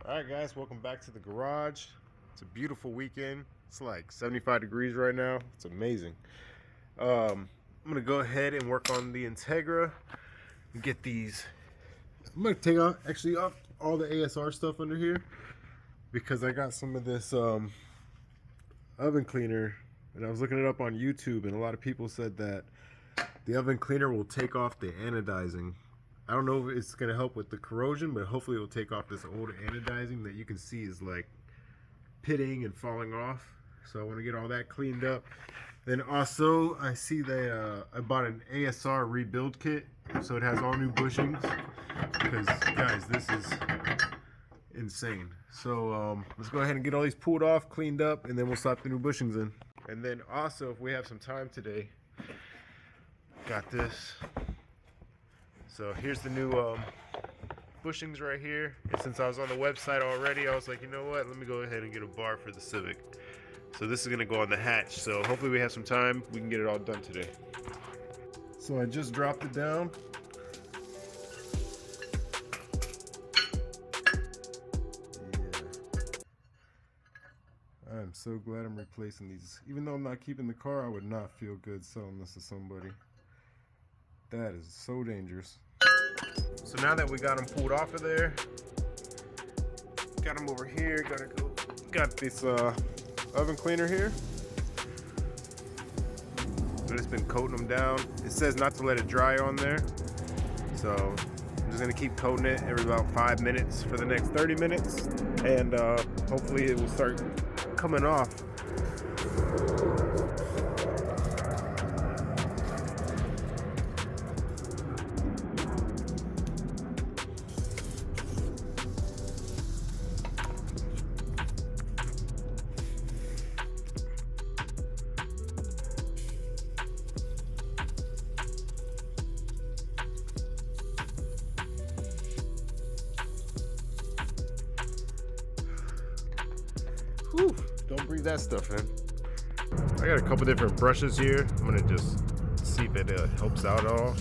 Alright guys, welcome back to the garage. It's a beautiful weekend. It's like 75 degrees right now. It's amazing. I'm gonna go ahead and work on the Integra and get these. I'm gonna take off all the ASR stuff under here because I got some of this oven cleaner, and I was looking it up on YouTube, and a lot of people said that the oven cleaner will take off the anodizing. I don't know if it's going to help with the corrosion, but hopefully it will take off this old anodizing that you can see is like pitting and falling off. So I want to get all that cleaned up. Then also I see that I bought an ASR rebuild kit, so it has all new bushings, because guys, this is insane. So let's go ahead and get all these pulled off, cleaned up, and then we'll slap the new bushings in. And then also, if we have some time today, got this. So here's the new bushings right here. And since I was on the website already, I was like, you know what? Let me go ahead and get a bar for the Civic. So this is gonna go on the hatch. So hopefully we have some time. We can get it all done today. So I just dropped it down. Yeah. I'm so glad I'm replacing these. Even though I'm not keeping the car, I would not feel good selling this to somebody. That is so dangerous. So now that we got them pulled off of there, got them over here, got this oven cleaner here. But it's been coating them down. It says not to let it dry on there. So I'm just gonna keep coating it every about 5 minutes for the next 30 minutes. And hopefully it will start coming off. Whew, don't breathe that stuff in. I got a couple different brushes here. I'm gonna just see if it helps out at all.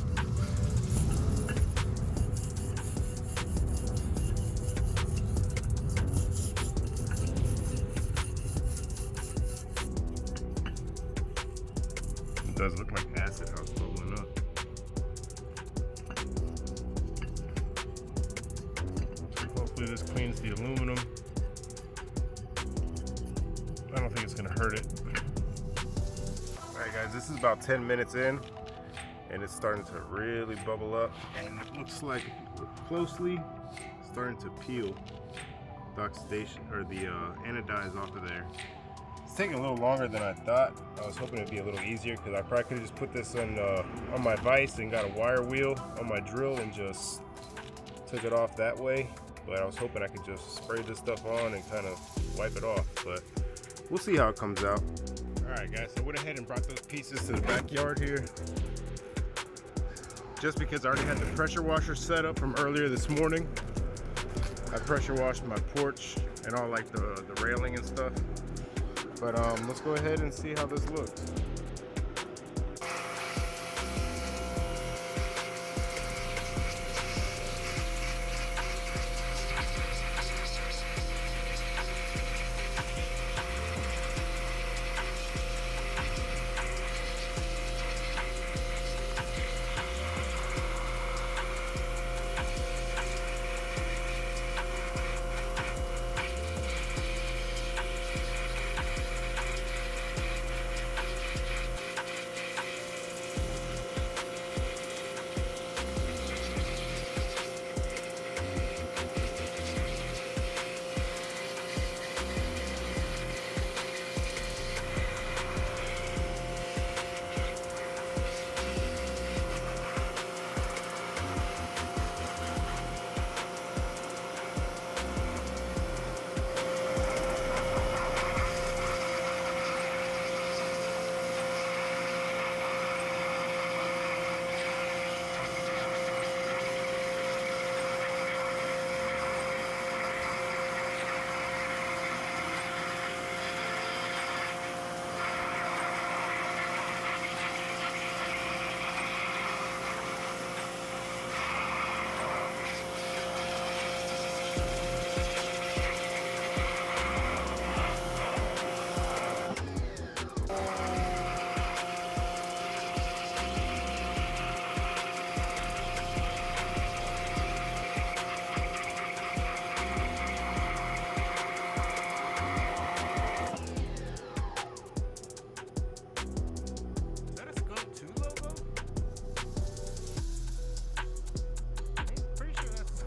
It does look like acid how it's bubbling up. Hopefully this cleans the aluminum. I don't think it's gonna hurt it. Alright guys, this is about 10 minutes in, and it's starting to really bubble up, and it looks like, if you look closely, it's starting to peel the oxidation, or the anodize off of there. It's taking a little longer than I thought. I was hoping it'd be a little easier, because I probably could have just put this on my vise and got a wire wheel on my drill and just took it off that way. But I was hoping I could just spray this stuff on and kind of wipe it off, but we'll see how it comes out. Alright guys, so I went ahead and brought those pieces to the backyard here. Just because I already had the pressure washer set up from earlier this morning. I pressure washed my porch and all like the railing and stuff. But let's go ahead and see how this looks.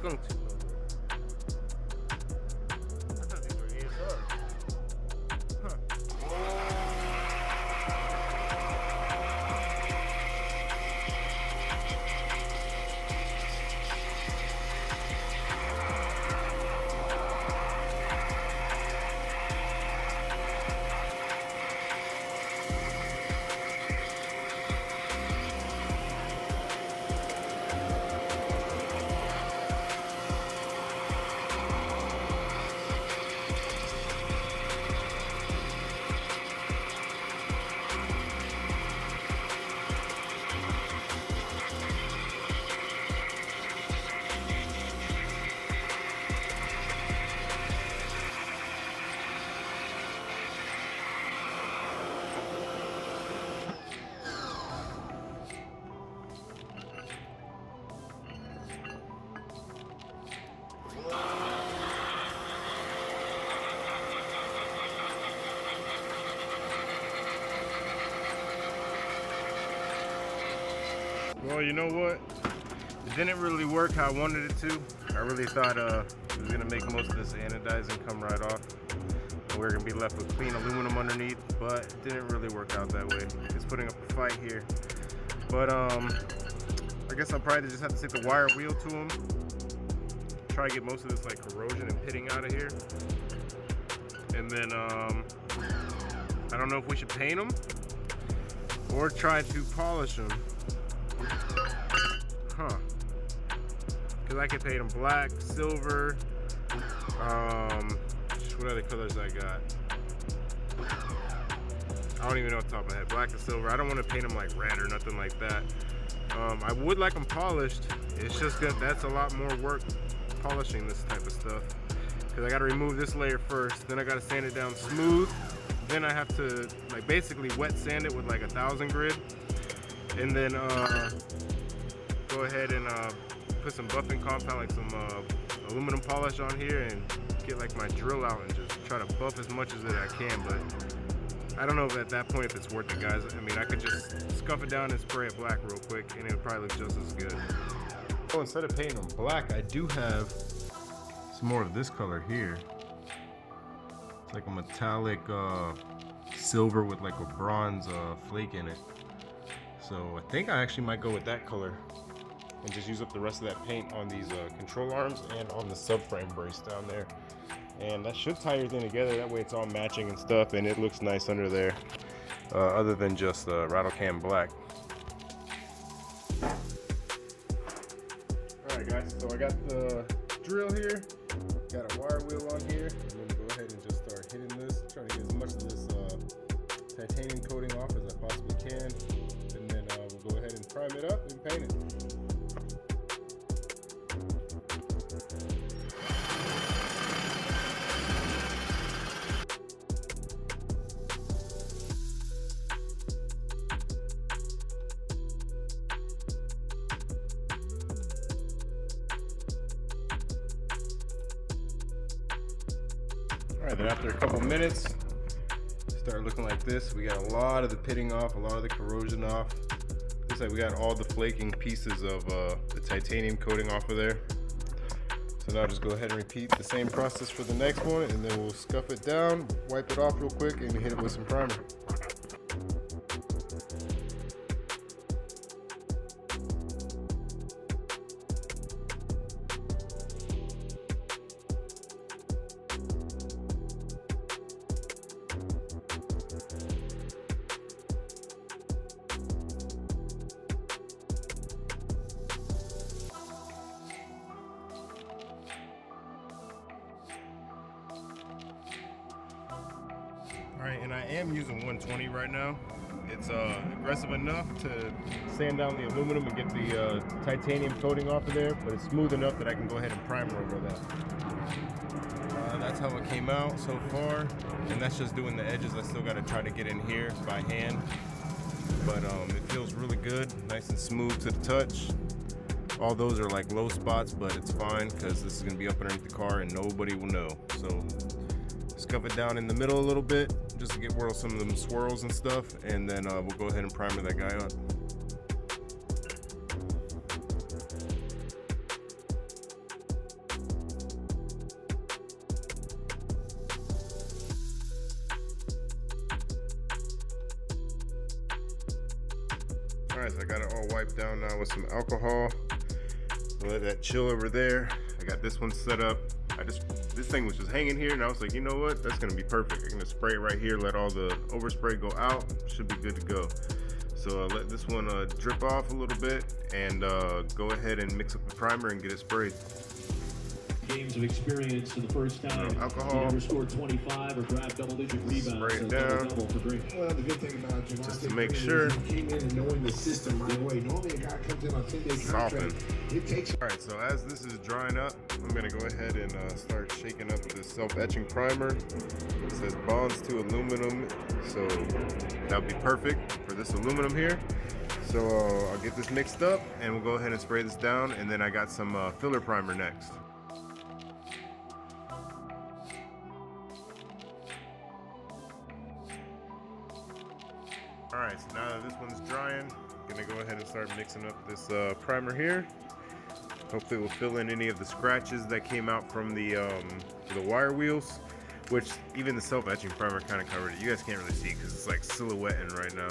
skunk tooth over there. I thought these were ASR. Huh. Well, you know what? It didn't really work how I wanted it to. I really thought it was gonna make most of this anodizing come right off. And we were gonna be left with clean aluminum underneath, but it didn't really work out that way. It's putting up a fight here. But I guess I'll probably just have to take the wire wheel to them. Try to get most of this like corrosion and pitting out of here. And then I don't know if we should paint them or try to polish them. Huh. Because I can paint them black, silver, what other colors I got? I don't even know off the top of my head. Black and silver. I don't want to paint them like red or nothing like that. I would like them polished. It's just that that's a lot more work polishing this type of stuff. Because I got to remove this layer first. Then I got to sand it down smooth. Then I have to like basically wet sand it with like 1000 grit. And then go ahead and put some buffing compound, like some aluminum polish on here, and get like my drill out and just try to buff as much as I can. But I don't know if at that point if it's worth it, guys. I mean, I could just scuff it down and spray it black real quick, and it'll probably look just as good. So instead of painting them black, I do have some more of this color here. It's like a metallic silver with like a bronze flake in it. So I think I actually might go with that color and just use up the rest of that paint on these control arms and on the subframe brace down there. And that should tie everything together. That way it's all matching and stuff, and it looks nice under there, other than just rattle can black. Alright guys, so I got the drill here, got a wire wheel on here. I'm going to go ahead and just start hitting this, try to get as much of this titanium coating off as I possibly can. And then we'll go ahead and prime it up and paint it. Alright, then after a couple minutes, start looking like this. We got a lot of the pitting off, a lot of the corrosion off. Looks like we got all the flaking pieces of the titanium coating off of there. So now just go ahead and repeat the same process for the next one, and then we'll scuff it down, wipe it off real quick, and hit it with some primer. Alright, and I am using 120 right now. It's aggressive enough to sand down the aluminum and get the titanium coating off of there, but it's smooth enough that I can go ahead and primer over that. That's how it came out so far, and that's just doing the edges. I still got to try to get in here by hand, but it feels really good, nice and smooth to the touch. All those are like low spots, but it's fine because this is going to be up underneath the car and nobody will know. So scuff it down in the middle a little bit just to get rid of some of them swirls and stuff, and then we'll go ahead and primer that guy up. Alright, so I got it all wiped down now with some alcohol. Let that chill over there. I got this one set up. This thing was just hanging here, and I was like, you know what? That's gonna be perfect. I'm gonna spray it right here, let all the overspray go out. Should be good to go. So I'll let this one drip off a little bit, and go ahead and mix up the primer and get it sprayed. Games of experience for the first time. Alcohol. Never scored 25 or grabbed double-digit rebounds. Spray it down. Well, the good thing about Jamal, Just to make sure. He came in and knowing the system right away. Normally, a guy comes in on 10-day contract. It takes. All right, so as this is drying up, I'm gonna go ahead and start shaking up this self-etching primer. It says bonds to aluminum, so that'll be perfect for this aluminum here. So I'll get this mixed up, and we'll go ahead and spray this down, and then I got some filler primer next. All right, so now that this one's drying, I'm gonna go ahead and start mixing up this primer here. Hopefully we'll fill in any of the scratches that came out from the wire wheels, which even the self-etching primer kind of covered it. You guys can't really see because it's like silhouetting right now,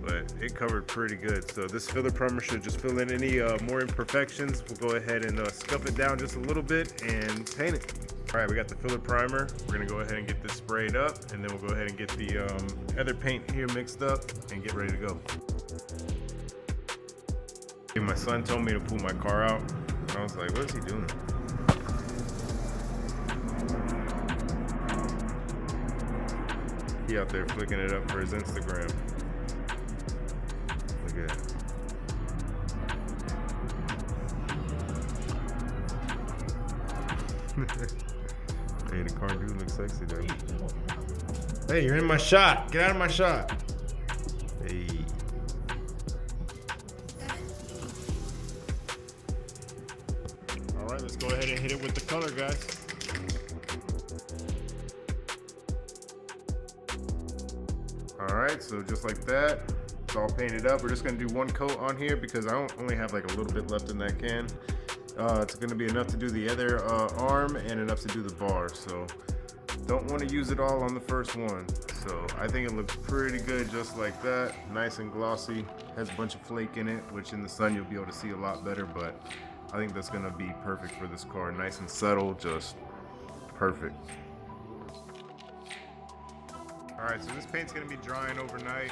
but it covered pretty good. So this filler primer should just fill in any more imperfections. We'll go ahead and scuff it down just a little bit and paint it. All right, we got the filler primer. We're gonna go ahead and get this sprayed up, and then we'll go ahead and get the other paint here mixed up and get ready to go. My son told me to pull my car out. I was like, what is he doing? He out there flicking it up for his Instagram. Look at it. Hey, the car do look sexy though. Hey, you're in my shot. Get out of my shot. Hey. All right, let's go ahead and hit it with the color, guys. All right, so just like that, it's all painted up. We're just gonna do one coat on here because I only have like a little bit left in that can. It's gonna be enough to do the other arm and enough to do the bar. So don't want to use it all on the first one. So I think it looks pretty good just like that. Nice and glossy. Has a bunch of flake in it, which in the sun you'll be able to see a lot better, but I think that's gonna be perfect for this car. Nice and subtle, just perfect. All right, so this paint's gonna be drying overnight.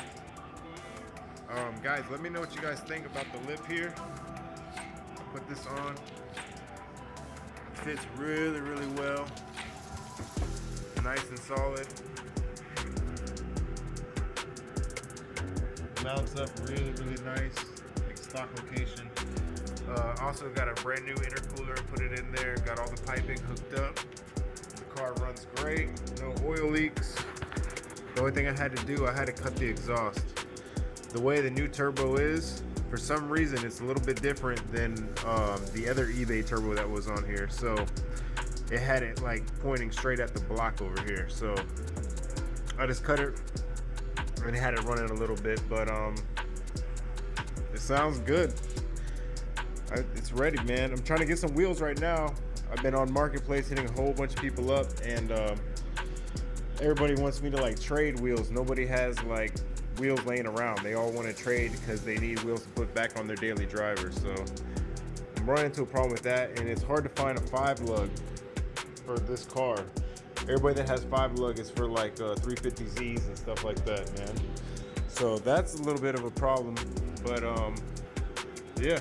Guys, let me know what you guys think about the lip here. I'll put this on. Fits really, really well. Nice and solid. Mounts up really, really nice. Like stock location. Also got a brand new intercooler, put it in there. Got all the piping hooked up. The car runs great. No oil leaks. The only thing I had to do, I had to cut the exhaust. The way the new turbo is, for some reason, it's a little bit different than the other eBay turbo that was on here. So it had it like pointing straight at the block over here. So I just cut it and had it running a little bit, but it sounds good. It's ready, man. I'm trying to get some wheels right now. I've been on Marketplace hitting a whole bunch of people up, and everybody wants me to like trade wheels. Nobody has like wheels laying around. They all want to trade because they need wheels to put back on their daily drivers. So I'm running into a problem with that, and it's hard to find a 5-lug for this car. Everybody that has 5-lug is for like 350Zs and stuff like that, man. So that's a little bit of a problem, but yeah.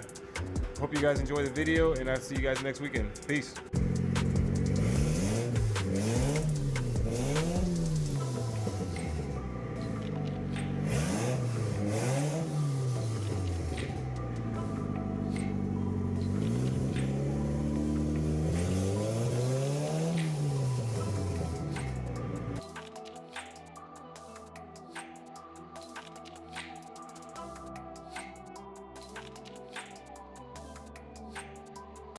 Hope you guys enjoy the video, and I'll see you guys next weekend. Peace.